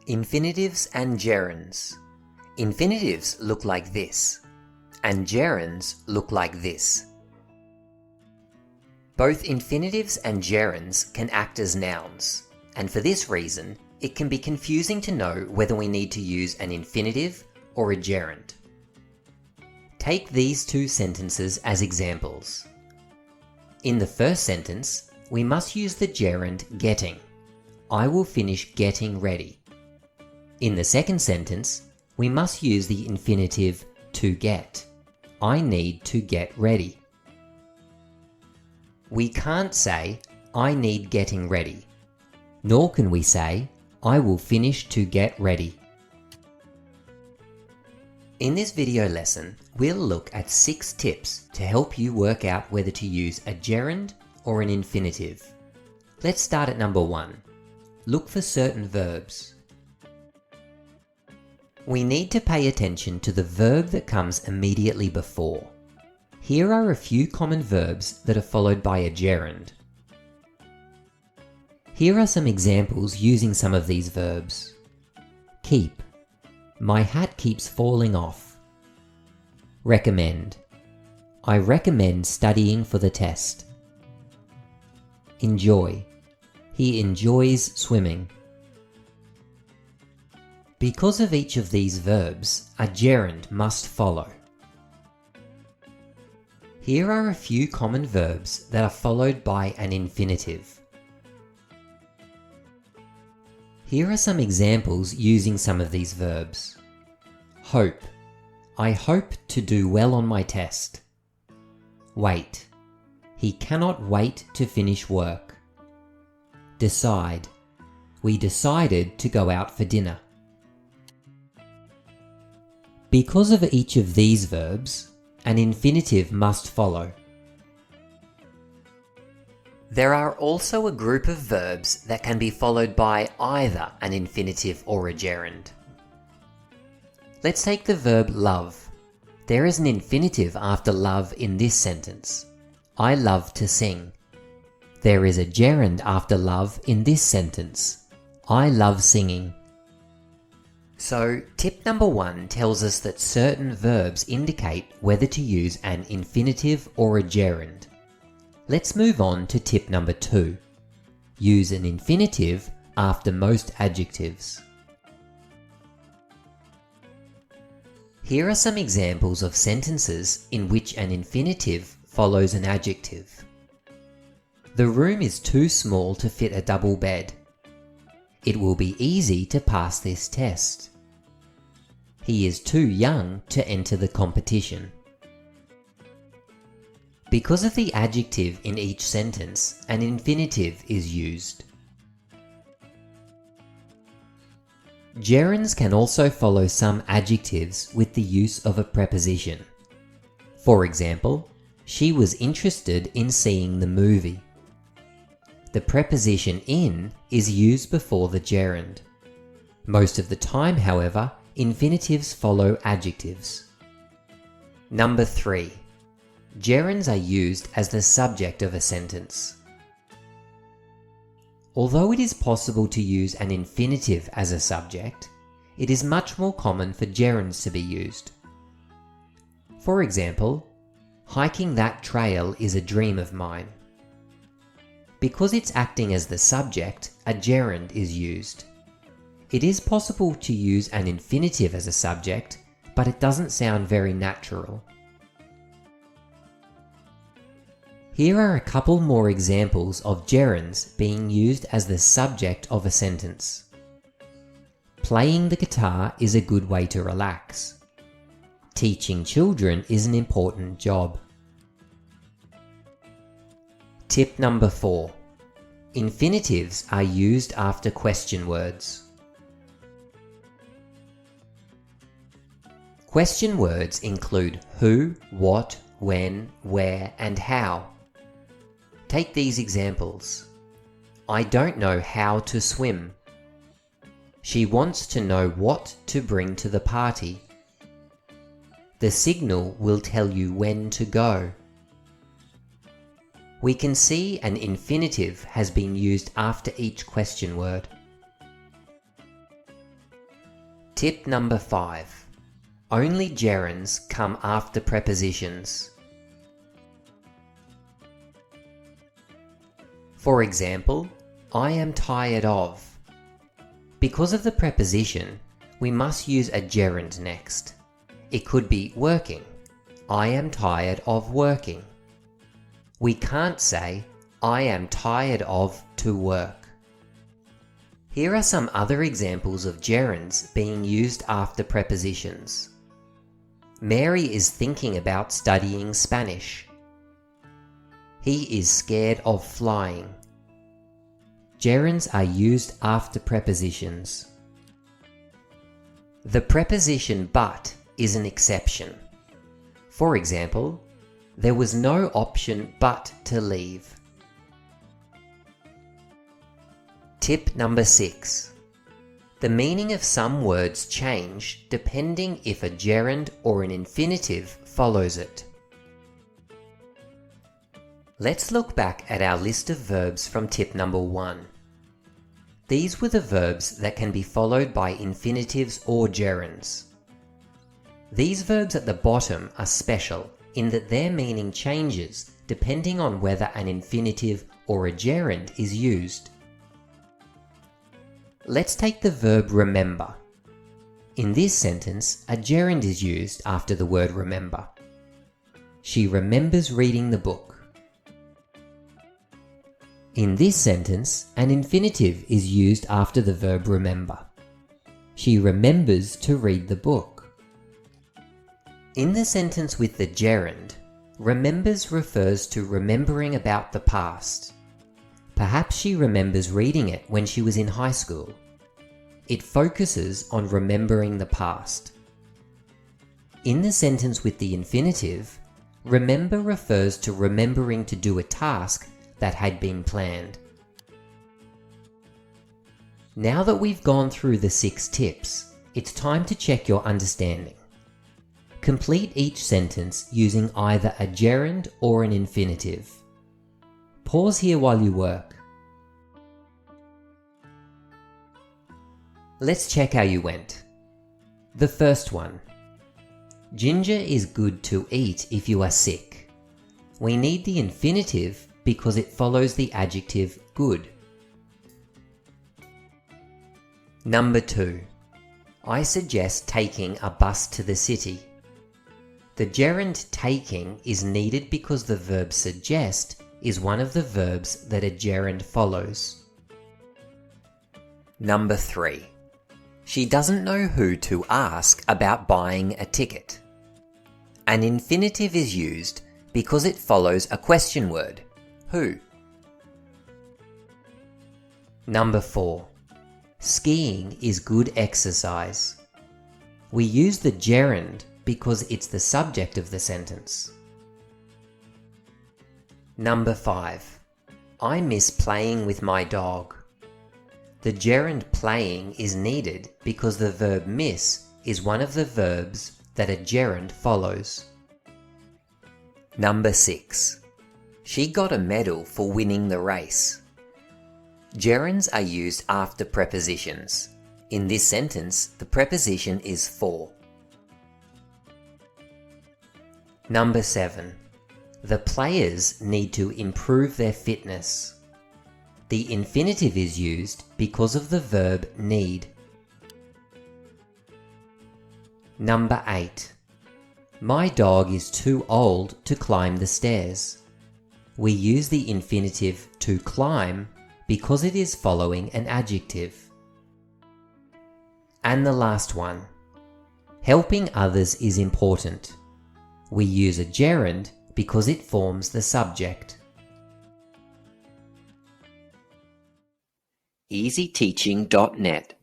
Infinitives and gerunds. Infinitives look like this, and gerunds look like this. Both infinitives and gerunds can act as nouns, and for this reason, it can be confusing to know whether we need to use an infinitive or a gerund. Take these two sentences as examples. In the first sentence, we must use the gerund getting. I will finish getting ready. In the second sentence, we must use the infinitive to get. I need to get ready. We can't say, I need getting ready, nor can we say, I will finish to get ready. In this video lesson, we'll look at 6 tips to help you work out whether to use a gerund or an infinitive. Let's start at number 1. Look for certain verbs. We need to pay attention to the verb that comes immediately before. Here are a few common verbs that are followed by a gerund. Here are some examples using some of these verbs. Keep. My hat keeps falling off. Recommend. I recommend studying for the test. Enjoy. He enjoys swimming. Because of each of these verbs, a gerund must follow. Here are a few common verbs that are followed by an infinitive. Here are some examples using some of these verbs. Hope. I hope to do well on my test. Wait. He cannot wait to finish work. Decide. We decided to go out for dinner. Because of each of these verbs, an infinitive must follow. There are also a group of verbs that can be followed by either an infinitive or a gerund. Let's take the verb love. There is an infinitive after love in this sentence. I love to sing. There is a gerund after love in this sentence. I love singing. So, tip number 1 tells us that certain verbs indicate whether to use an infinitive or a gerund. Let's move on to tip number 2. Use an infinitive after most adjectives. Here are some examples of sentences in which an infinitive follows an adjective. The room is too small to fit a double bed. It will be easy to pass this test. He is too young to enter the competition. Because of the adjective in each sentence, an infinitive is used. Gerunds can also follow some adjectives with the use of a preposition. For example, she was interested in seeing the movie. The preposition in is used before the gerund. Most of the time, however, infinitives follow adjectives. Number 3. Gerunds are used as the subject of a sentence. Although it is possible to use an infinitive as a subject, it is much more common for gerunds to be used. For example, hiking that trail is a dream of mine. Because it's acting as the subject, a gerund is used. It is possible to use an infinitive as a subject, but it doesn't sound very natural. Here are a couple more examples of gerunds being used as the subject of a sentence. Playing the guitar is a good way to relax. Teaching children is an important job. Tip number 4. Infinitives are used after question words. Question words include who, what, when, where, and how. Take these examples. I don't know how to swim. She wants to know what to bring to the party. The signal will tell you when to go. We can see an infinitive has been used after each question word. Tip number 5. Only gerunds come after prepositions. For example, I am tired of. Because of the preposition, we must use a gerund next. It could be working. I am tired of working. We can't say, I am tired of to work. Here are some other examples of gerunds being used after prepositions. Mary is thinking about studying Spanish. He is scared of flying. Gerunds are used after prepositions. The preposition but is an exception. For example, there was no option but to leave. Tip number 6. The meaning of some words change depending if a gerund or an infinitive follows it. Let's look back at our list of verbs from tip number 1. These were the verbs that can be followed by infinitives or gerunds. These verbs at the bottom are special in that their meaning changes depending on whether an infinitive or a gerund is used. Let's take the verb remember. In this sentence, a gerund is used after the word remember. She remembers reading the book. In this sentence, an infinitive is used after the verb remember. She remembers to read the book. In the sentence with the gerund, remembers refers to remembering about the past. Perhaps she remembers reading it when she was in high school. It focuses on remembering the past. In the sentence with the infinitive, remember refers to remembering to do a task that had been planned. Now that we've gone through the 6 tips, it's time to check your understanding. Complete each sentence using either a gerund or an infinitive. Pause here while you work. Let's check how you went. The first one. Ginger is good to eat if you are sick. We need the infinitive because it follows the adjective good. Number 2. I suggest taking a bus to the city. The gerund taking is needed because the verb suggest is one of the verbs that a gerund follows. Number 3. She doesn't know who to ask about buying a ticket. An infinitive is used because it follows a question word, who. Number 4. Skiing is good exercise. We use the gerund because it's the subject of the sentence. Number 5. I miss playing with my dog. The gerund playing is needed because the verb miss is one of the verbs that a gerund follows. Number 6. She got a medal for winning the race. Gerunds are used after prepositions. In this sentence, the preposition is for. Number 7. The players need to improve their fitness. The infinitive is used because of the verb need. Number 8. My dog is too old to climb the stairs. We use the infinitive to climb because it is following an adjective. And the last one. Helping others is important. We use a gerund because it forms the subject. EasyTeaching.net